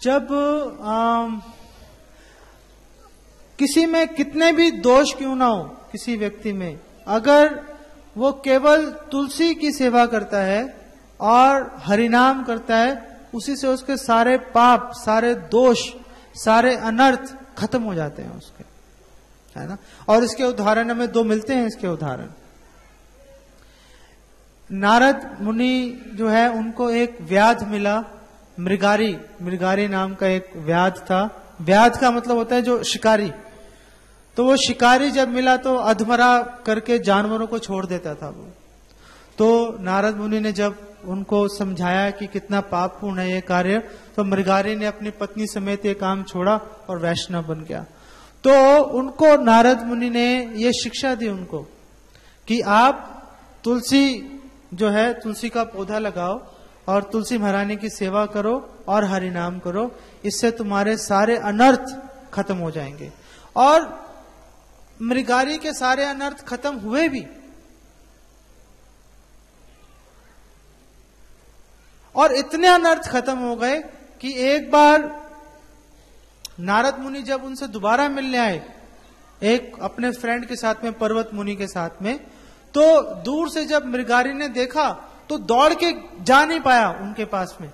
जब किसी में कितने भी दोष क्यों ना हो, किसी व्यक्ति में, अगर वो केवल तुलसी की सेवा करता है और हरिनाम करता है, उसी से उसके सारे पाप, सारे दोष, सारे अनर्थ खत्म हो जाते हैं उसके, है ना। और इसके उदाहरण हमें 2 मिलते हैं। इसके उदाहरण, नारद मुनि जो है उनको एक व्याध मिला, मृगारी नाम का एक व्याध था। व्याध का मतलब होता है जो शिकारी। तो वो शिकारी जब मिला तो अधमरा करके जानवरों को छोड़ देता था वो। तो नारद मुनि ने जब उनको समझाया कि कितना पापपूर्ण है ये कार्य, तो मृगारी ने अपनी पत्नी समेत ये काम छोड़ा और वैष्णव बन गया। तो उनको नारद मुनि ने ये शिक्षा दी उनको कि आप तुलसी जो है, तुलसी का पौधा लगाओ और तुलसी महारानी की सेवा करो और हरिनाम करो, इससे तुम्हारे सारे अनर्थ खत्म हो जाएंगे। और मृगारी के सारे अनर्थ खत्म हुए भी, और इतने अनर्थ खत्म हो गए कि एक बार नारद मुनि जब उनसे दोबारा मिलने आए, एक अपने फ्रेंड के साथ में, पर्वत मुनि के साथ में, तो दूर से जब मृगारी ने देखा तो दौड़ के जा नहीं पाया उनके पास में,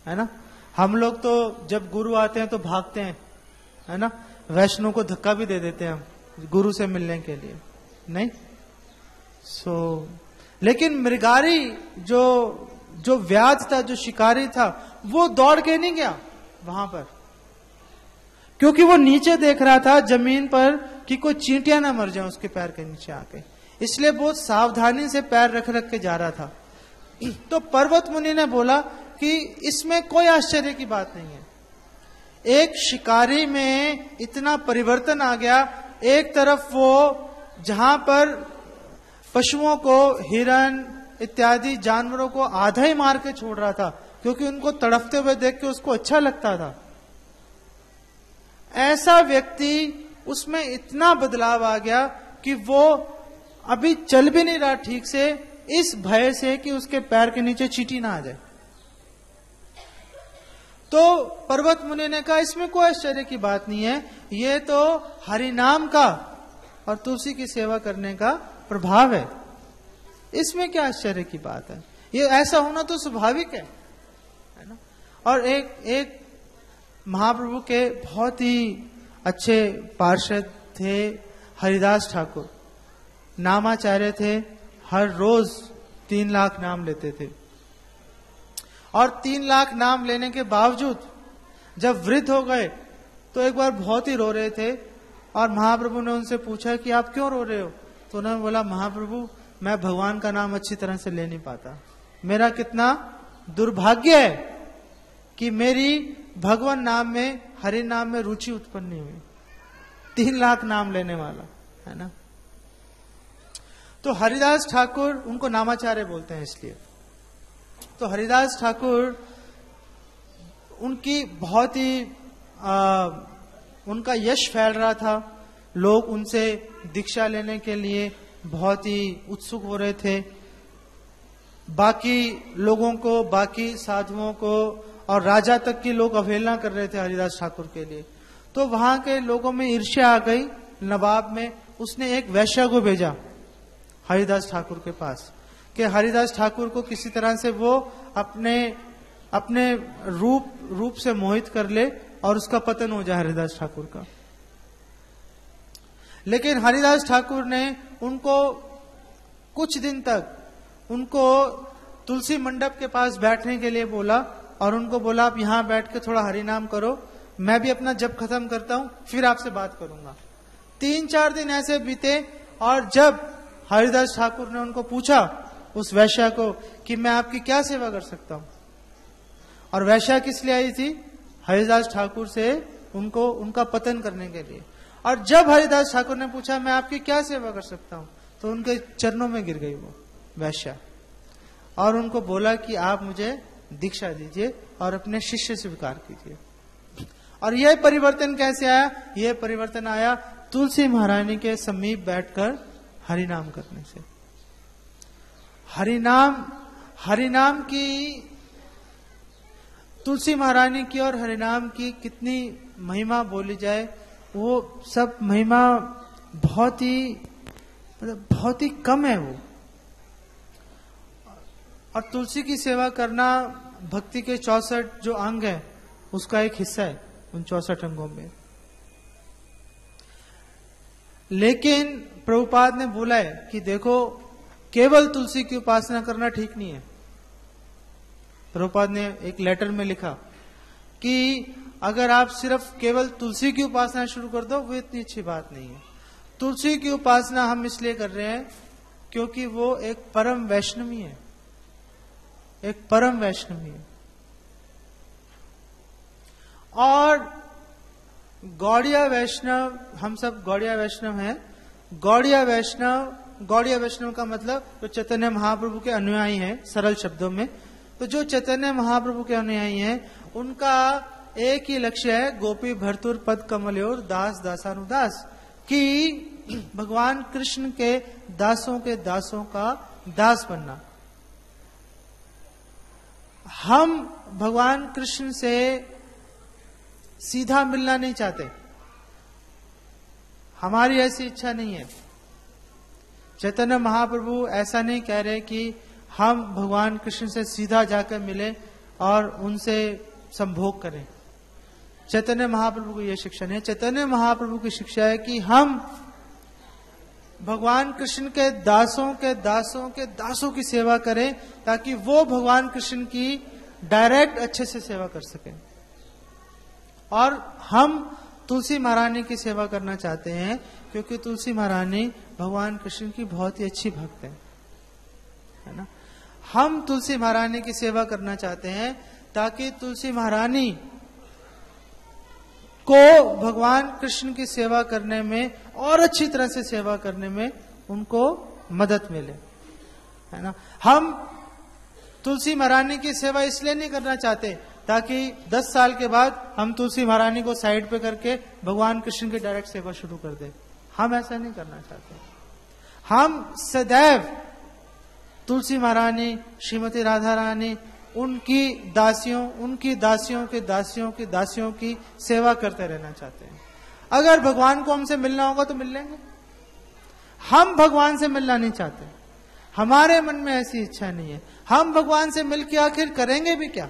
है ना। हम लोग तो जब गुरु आते हैं तो भागते हैं, है ना, वैष्णव को धक्का भी दे देते हैं हम गुरु से मिलने के लिए, नहीं। लेकिन मृगारी जो व्याध था, जो शिकारी था, वो दौड़ के नहीं गया वहां पर, क्योंकि वो नीचे देख रहा था जमीन पर कि कोई चींटियां ना मर जाए उसके पैर के नीचे आके, इसलिए बहुत सावधानी से पैर रख रख के जा रहा था। तो पर्वत मुनि ने बोला कि इसमें कोई आश्चर्य की बात नहीं है। एक शिकारी में इतना परिवर्तन आ गया, एक तरफ वो जहां पर पशुओं को, हिरण इत्यादि जानवरों को आधा ही मार के छोड़ रहा था, क्योंकि उनको तड़पते हुए देख के उसको अच्छा लगता था, ऐसा व्यक्ति, उसमें इतना बदलाव आ गया कि वो अभी चल भी नहीं रहा ठीक से, इस भय से कि उसके पैर के नीचे चींटी ना आ जाए। तो पर्वत मुनि ने कहा इसमें कोई आश्चर्य की बात नहीं है, ये तो हरिनाम का और तुलसी की सेवा करने का प्रभाव है, इसमें क्या आश्चर्य की बात है, ये ऐसा होना तो स्वाभाविक है ना। और एक महाप्रभु के बहुत ही अच्छे पार्षद थे हरिदास ठाकुर, नामाचार्य थे, हर रोज 3 लाख नाम लेते थे, और 3 लाख नाम लेने के बावजूद जब वृद्ध हो गए तो एक बार बहुत ही रो रहे थे, और महाप्रभु ने उनसे पूछा कि आप क्यों रो रहे हो? तो उन्होंने बोला, महाप्रभु मैं भगवान का नाम अच्छी तरह से ले नहीं पाता, मेरा कितना दुर्भाग्य है कि मेरी भगवान नाम में, हरि नाम में रुचि उत्पन्न नहीं हुई। 3 लाख नाम लेने वाला, है ना। तो हरिदास ठाकुर, उनको नामाचार्य बोलते हैं इसलिए। तो हरिदास ठाकुर, उनकी बहुत ही उनका यश फैल रहा था, लोग उनसे दीक्षा लेने के लिए बहुत ही उत्सुक हो रहे थे, बाकी लोगों को, बाकी साधुओं को और राजा तक की लोग अवहेलना कर रहे थे हरिदास ठाकुर के लिए। तो वहां के लोगों में ईर्ष्या आ गई। नवाब में उसने एक वैश्या को भेजा हरिदास ठाकुर के पास कि हरिदास ठाकुर को किसी तरह से वो अपने अपने रूप से मोहित कर ले और उसका पतन हो जाए हरिदास ठाकुर का। लेकिन हरिदास ठाकुर ने उनको कुछ दिन तक उनको तुलसी मंडप के पास बैठने के लिए बोला और उनको बोला आप यहां बैठ के थोड़ा हरिनाम करो, मैं भी अपना जप खत्म करता हूं, फिर आपसे बात करूंगा। 3-4 दिन ऐसे बीते और जब हरिदास ठाकुर ने उनको पूछा उस वैश्या को कि मैं आपकी क्या सेवा कर सकता हूं, और वैश्या किस लिए आई थी? हरिदास ठाकुर से उनको उनका पतन करने के लिए। और जब हरिदास ठाकुर ने पूछा मैं आपकी क्या सेवा कर सकता हूं, तो उनके चरणों में गिर गई वो वैश्या और उनको बोला कि आप मुझे दीक्षा दीजिए और अपने शिष्य स्वीकार कीजिए। और यह परिवर्तन कैसे आया? यह परिवर्तन आया तुलसी महारानी के समीप बैठकर हरिनाम करने से। हरिनाम की, तुलसी महारानी की और हरिनाम की कितनी महिमा बोली जाए, वो सब महिमा बहुत ही कम है वो। और तुलसी की सेवा करना भक्ति के 64 जो अंग है उसका एक हिस्सा है उन 64 अंगों में। लेकिन प्रभुपाद ने बोला है कि देखो केवल तुलसी की उपासना करना ठीक नहीं है। प्रभुपाद ने एक लेटर में लिखा कि अगर आप सिर्फ केवल तुलसी की उपासना शुरू कर दो वो इतनी अच्छी बात नहीं है। तुलसी की उपासना हम इसलिए कर रहे हैं क्योंकि वो एक परम वैष्णवी है, एक परम वैष्णवी है। और गौड़िया वैष्णव, हम सब गौड़िया वैष्णव हैं। गौड़िया वैष्णव का मतलब जो चैतन्य महाप्रभु के अनुयायी हैं, सरल शब्दों में। तो जो चैतन्य महाप्रभु के अनुयायी हैं उनका एक ही लक्ष्य है, गोपी भर्तुर पद कमलोर दास दासानुदास, कि भगवान कृष्ण के दासों का दास बनना। हम भगवान कृष्ण से सीधा मिलना नहीं चाहते, हमारी ऐसी इच्छा नहीं है। चैतन्य महाप्रभु ऐसा नहीं कह रहे कि हम भगवान कृष्ण से सीधा जाकर मिलें और उनसे संभोग करें। चैतन्य महाप्रभु को यह शिक्षा नहीं है। चैतन्य महाप्रभु की शिक्षा है कि हम भगवान कृष्ण के दासों की सेवा करें ताकि वो भगवान कृष्ण की डायरेक्ट अच्छे से सेवा कर सकें। और हम तुलसी महारानी की सेवा करना चाहते हैं क्योंकि तुलसी महारानी भगवान कृष्ण की बहुत ही अच्छी भक्त है ना। हम तुलसी महारानी की सेवा करना चाहते हैं ताकि तुलसी महारानी को भगवान कृष्ण की सेवा करने में और अच्छी तरह से सेवा करने में उनको मदद मिले, है ना। हम तुलसी महारानी की सेवा इसलिए नहीं करना चाहते ताकि 10 साल के बाद हम तुलसी महारानी को साइड पे करके भगवान कृष्ण की डायरेक्ट सेवा शुरू कर दें। हम ऐसा नहीं करना चाहते। हम सदैव तुलसी महारानी, श्रीमती राधा रानी, उनकी दासियों की सेवा करते रहना चाहते हैं। अगर भगवान को हमसे मिलना होगा तो मिल लेंगे। हम भगवान से मिलना नहीं चाहते, हमारे मन में ऐसी इच्छा नहीं है। हम भगवान से मिलकर आखिर करेंगे भी क्या,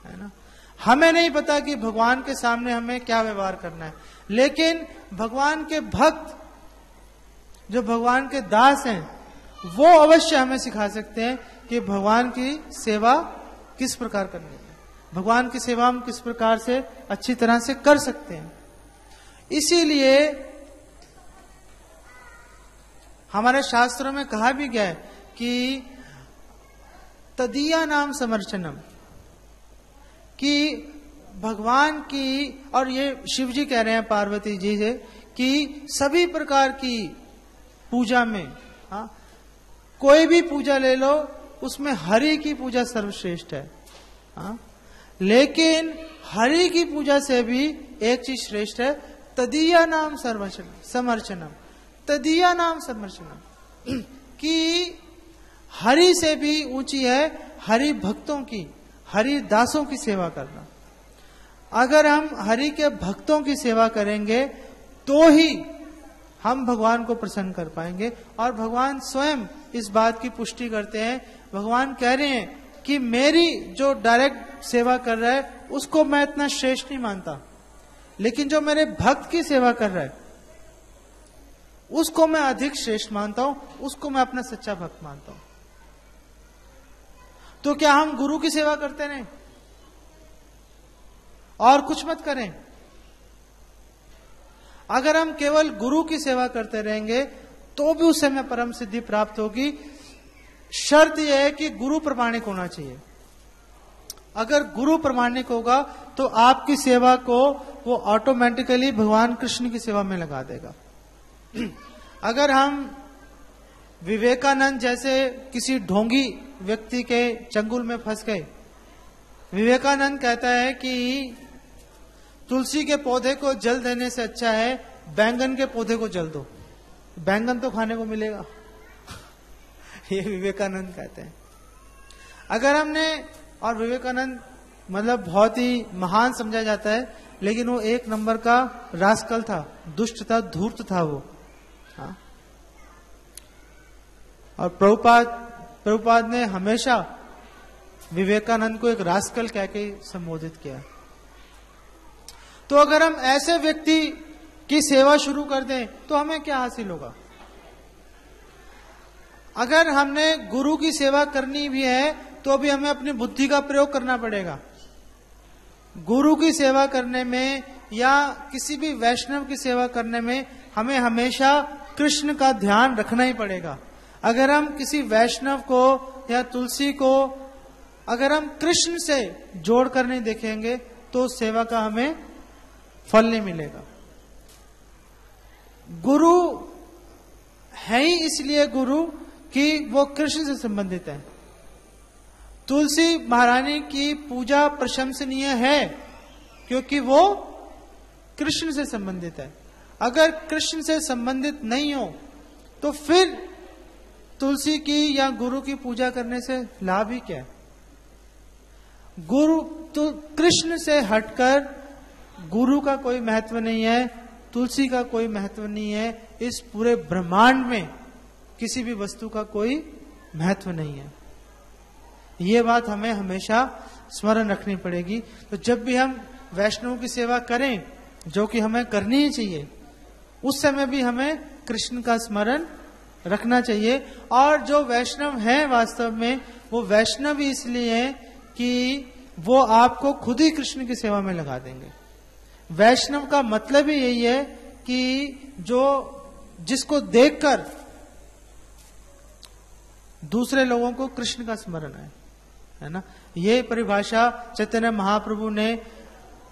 है ना। हमें नहीं पता कि भगवान के सामने हमें क्या व्यवहार करना है, लेकिन भगवान के भक्त, जो भगवान के दास हैं, वो अवश्य हमें सिखा सकते हैं कि भगवान की सेवा किस प्रकार करनी है, भगवान की सेवा हम किस प्रकार से अच्छी तरह से कर सकते हैं। इसीलिए हमारे शास्त्रों में कहा भी गया है कि तदीया नाम समर्चनम, कि भगवान की, और ये शिव जी कह रहे हैं पार्वती जी से, कि सभी प्रकार की पूजा में, कोई भी पूजा ले लो उसमें हरि की पूजा सर्वश्रेष्ठ है। लेकिन हरि की पूजा से भी एक चीज श्रेष्ठ है, तदीया नाम समर्चनम, तदीया नाम समर्चनम, कि हरि से भी ऊंची है हरि भक्तों की, हरि दासों की सेवा करना। अगर हम हरि के भक्तों की सेवा करेंगे तो ही हम भगवान को प्रसन्न कर पाएंगे। और भगवान स्वयं इस बात की पुष्टि करते हैं। भगवान कह रहे हैं कि मेरी जो डायरेक्ट सेवा कर रहा है उसको मैं इतना श्रेष्ठ नहीं मानता, लेकिन जो मेरे भक्त की सेवा कर रहा है उसको मैं अधिक श्रेष्ठ मानता हूं, उसको मैं अपना सच्चा भक्त मानता हूं। तो क्या हम गुरु की सेवा करते रहें और कुछ मत करें? अगर हम केवल गुरु की सेवा करते रहेंगे तो भी उस समय परम सिद्धि प्राप्त होगी। शर्त यह है कि गुरु प्रमाणिक होना चाहिए। अगर गुरु प्रमाणिक होगा तो आपकी सेवा को वो ऑटोमेटिकली भगवान कृष्ण की सेवा में लगा देगा। अगर हम विवेकानंद जैसे किसी ढोंगी व्यक्ति के चंगुल में फंस गए, विवेकानंद कहता है कि तुलसी के पौधे को जल देने से अच्छा है बैंगन के पौधे को जल दो, बैंगन तो खाने को मिलेगा। ये विवेकानंद कहते हैं। अगर हमने, और विवेकानंद मतलब बहुत ही महान समझा जाता है, लेकिन वो एक नंबर का रास्कल था, दुष्ट था, धूर्त था वो। हाँ? और प्रभुपाद ने हमेशा विवेकानंद को एक रास्कल कह के संबोधित किया। तो अगर हम ऐसे व्यक्ति की सेवा शुरू कर दें तो हमें क्या हासिल होगा? अगर हमने गुरु की सेवा करनी भी है तो भी हमें अपनी बुद्धि का प्रयोग करना पड़ेगा। गुरु की सेवा करने में या किसी भी वैष्णव की सेवा करने में हमें हमेशा कृष्ण का ध्यान रखना ही पड़ेगा। अगर हम किसी वैष्णव को या तुलसी को अगर हम कृष्ण से जोड़कर नहीं देखेंगे तो सेवा का हमें फल नहीं मिलेगा। गुरु है ही इसलिए गुरु कि वो कृष्ण से संबंधित है। तुलसी महारानी की पूजा प्रशंसनीय है क्योंकि वो कृष्ण से संबंधित है। अगर कृष्ण से संबंधित नहीं हो तो फिर तुलसी की या गुरु की पूजा करने से लाभ ही क्या है? गुरु तो कृष्ण से हटकर गुरु का कोई महत्व नहीं है, तुलसी का कोई महत्व नहीं है, इस पूरे ब्रह्मांड में किसी भी वस्तु का कोई महत्व नहीं है। ये बात हमें हमेशा स्मरण रखनी पड़ेगी। तो जब भी हम वैष्णव की सेवा करें, जो कि हमें करनी ही चाहिए, उस समय भी हमें कृष्ण का स्मरण रखना चाहिए। और जो वैष्णव है वास्तव में वो वैष्णव ही इसलिए है कि वो आपको खुद ही कृष्ण की सेवा में लगा देंगे। वैष्णव का मतलब ही यही है कि जिसको देखकर दूसरे लोगों को कृष्ण का स्मरण है ना। ये परिभाषा चैतन्य महाप्रभु ने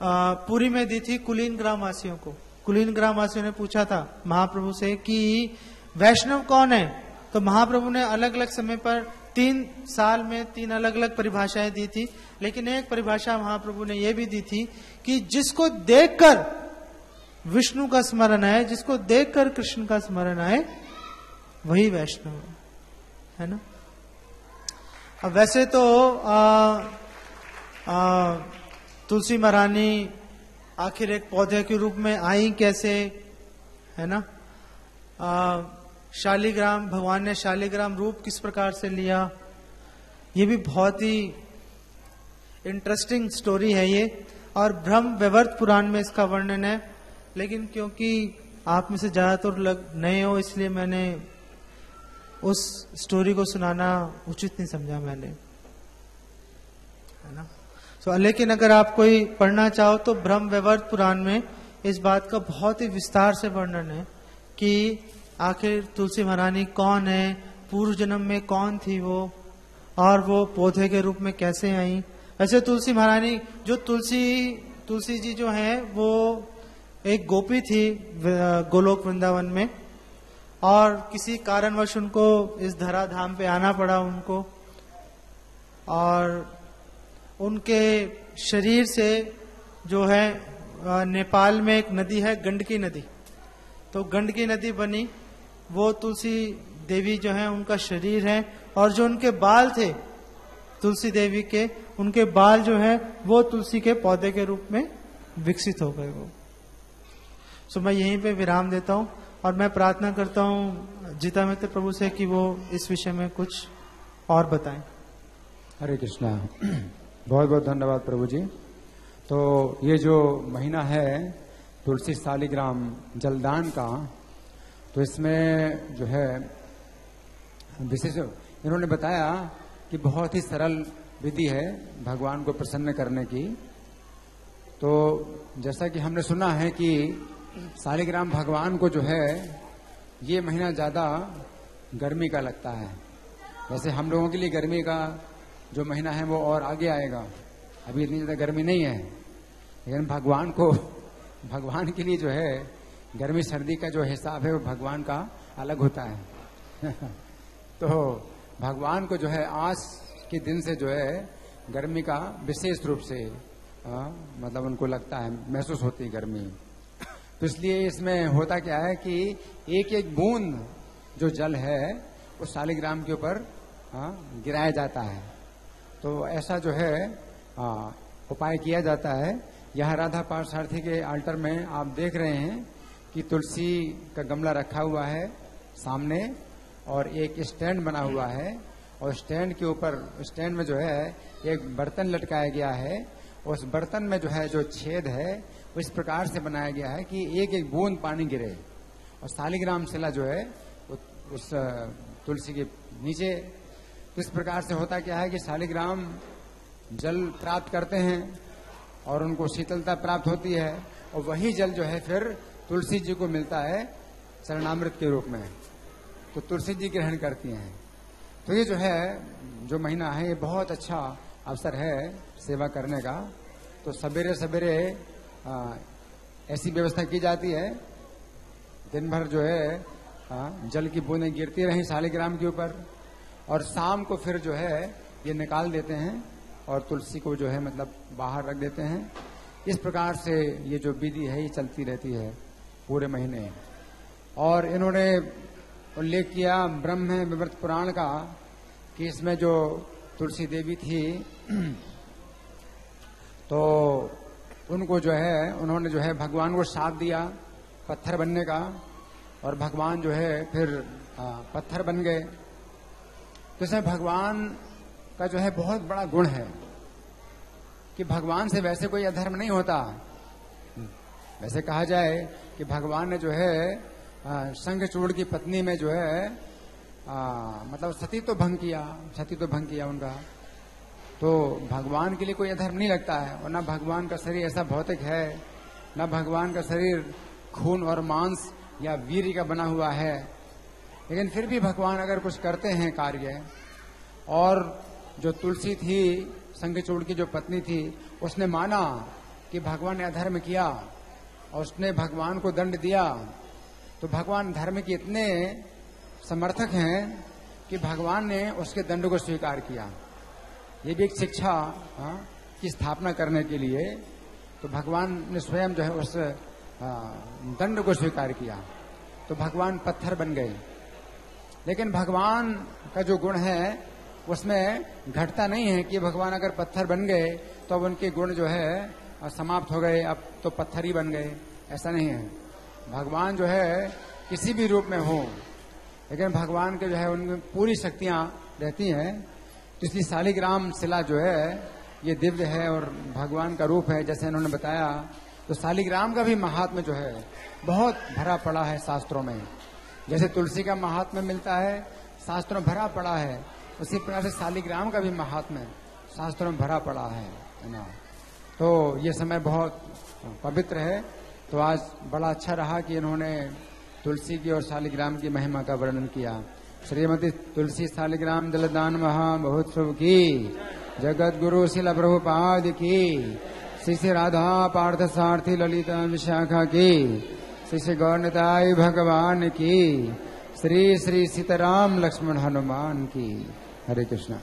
पुरी में दी थी कुलीन ग्रामवासियों को। कुलीन ग्रामवासियों ने पूछा था महाप्रभु से कि वैष्णव कौन है, तो महाप्रभु ने अलग अलग समय पर 3 साल में 3 अलग अलग परिभाषाएं दी थी, लेकिन एक परिभाषा महाप्रभु ने यह भी दी थी कि जिसको देखकर विष्णु का स्मरण आए, जिसको देखकर कृष्ण का स्मरण आए, वही वैष्णव है ना। अब वैसे तो तुलसी महारानी आखिर एक पौधे के रूप में आई कैसे, है ना। शालिग्राम, भगवान ने शालिग्राम रूप किस प्रकार से लिया, ये भी बहुत ही इंटरेस्टिंग स्टोरी है ये। और ब्रह्म वैवर्त पुराण में इसका वर्णन है, लेकिन क्योंकि आप में से ज्यादातर नए हो इसलिए मैंने उस स्टोरी को सुनाना उचित नहीं समझा मैंने, है ना। लेकिन अगर आप कोई पढ़ना चाहो तो ब्रह्म वैवर्त पुराण में इस बात का बहुत ही विस्तार से वर्णन है कि आखिर तुलसी महारानी कौन है, पूर्व जन्म में कौन थी वो, और वो पौधे के रूप में कैसे आई। वैसे तुलसी महारानी, जो तुलसी जी जो है वो एक गोपी थी गोलोक वृंदावन में, और किसी कारणवश उनको इस धराधाम पे आना पड़ा उनको, और उनके शरीर से जो है नेपाल में एक नदी है गंडकी नदी, तो गंडकी नदी बनी, वो तुलसी देवी जो है उनका शरीर है, और जो उनके बाल थे तुलसी देवी के, उनके बाल जो है वो तुलसी के पौधे के रूप में विकसित हो गए वो। सो मैं यहीं पे विराम देता हूँ और मैं प्रार्थना करता हूँ जीता मित्र प्रभु से कि वो इस विषय में कुछ और बताएं। हरे कृष्णा। बहुत बहुत धन्यवाद प्रभु जी। तो ये जो महीना है तुलसी शालिग्राम जलदान का, तो इसमें जो है विशेष इन्होंने बताया कि बहुत ही सरल विधि है भगवान को प्रसन्न करने की। तो जैसा कि हमने सुना है कि शालिग्राम भगवान को जो है ये महीना ज्यादा गर्मी का लगता है। वैसे हम लोगों के लिए गर्मी का जो महीना है वो और आगे आएगा, अभी इतनी ज्यादा गर्मी नहीं है, लेकिन भगवान के लिए जो है गर्मी सर्दी का जो हिसाब है वो भगवान का अलग होता है। तो भगवान को जो है आज के दिन से जो है गर्मी का विशेष रूप से मतलब उनको लगता है, महसूस होती है गर्मी। तो इसलिए इसमें होता क्या है कि एक एक बूंद जो जल है वो शालिग्राम के ऊपर गिराया जाता है। तो ऐसा जो है उपाय किया जाता है। यहाँ राधा पार्थसारथी के अल्टर में आप देख रहे हैं कि तुलसी का गमला रखा हुआ है सामने और एक स्टैंड बना हुआ है, और स्टैंड के ऊपर स्टैंड में जो है एक बर्तन लटकाया गया है। उस बर्तन में जो है जो छेद है वो इस प्रकार से बनाया गया है कि एक एक बूंद पानी गिरे, और शालिग्राम शिला जो है उस तुलसी के नीचे। तो इस प्रकार से होता क्या है कि शालिग्राम जल प्राप्त करते हैं और उनको शीतलता प्राप्त होती है, और वही जल जो है फिर तुलसी जी को मिलता है चरणामृत के रूप में। तो तुलसी जी ग्रहण करती हैं। तो ये जो है जो महीना है ये बहुत अच्छा अवसर है सेवा करने का। तो सवेरे सवेरे ऐसी व्यवस्था की जाती है, दिन भर जो है जल की बूंदें गिरती रहीं शालिग्राम के ऊपर, और शाम को फिर जो है ये निकाल देते हैं और तुलसी को जो है मतलब बाहर रख देते हैं। इस प्रकार से ये जो विधि है ये चलती रहती है पूरे महीने। और इन्होंने उल्लेख किया ब्रह्म विवर्त पुराण का कि इसमें जो तुलसी देवी थी तो उनको जो है उन्होंने जो है भगवान को शाप दिया पत्थर बनने का, और भगवान जो है फिर पत्थर बन गए। तो इसमें भगवान का जो है बहुत बड़ा गुण है कि भगवान से वैसे कोई अधर्म नहीं होता। वैसे कहा जाए कि भगवान ने जो है शंखचूड़ की पत्नी में जो है मतलब सती तो भंग किया उनका। तो भगवान के लिए कोई अधर्म नहीं लगता है, और न भगवान का शरीर ऐसा भौतिक है, न भगवान का शरीर खून और मांस या वीर्य का बना हुआ है। लेकिन फिर भी भगवान अगर कुछ करते हैं कार्य, और जो तुलसी थी शंखचूड़ की जो पत्नी थी उसने माना कि भगवान ने अधर्म किया और उसने भगवान को दंड दिया, तो भगवान धर्म के इतने समर्थक हैं कि भगवान ने उसके दंड को स्वीकार किया। ये भी एक शिक्षा की स्थापना करने के लिए तो भगवान ने स्वयं जो है उस दंड को स्वीकार किया, तो भगवान पत्थर बन गए। लेकिन भगवान का जो गुण है उसमें घटता नहीं है कि भगवान अगर पत्थर बन गए तो अब उनके गुण जो है समाप्त हो गए, अब तो पत्थर ही बन गए, ऐसा नहीं है। भगवान जो है किसी भी रूप में हो, लेकिन भगवान के जो है उनमें पूरी शक्तियां रहती हैं। तो इसलिए शालिग्राम शिला जो है ये दिव्य है और भगवान का रूप है, जैसे इन्होंने बताया। तो शालिग्राम का भी महात्म्य जो है बहुत भरा पड़ा है शास्त्रों में। जैसे तुलसी का महात्म्य मिलता है शास्त्रों में भरा पड़ा है, उसी प्रकार से शालिग्राम का भी महात्म्य शास्त्रों में भरा पड़ा है ना। तो ये समय बहुत पवित्र है। तो आज बड़ा अच्छा रहा कि इन्होंने तुलसी की और शालिग्राम की महिमा का वर्णन किया। श्रीमती तुलसी शालिग्राम जलदान महामहोत्सव की, जगत गुरु शिला प्रभुपाद की, श्री श्री राधा पार्थ सारथी ललिता विशाखा की, श्री श्री गौरताई भगवान की, श्री श्री सीताराम लक्ष्मण हनुमान की। हरे कृष्णा।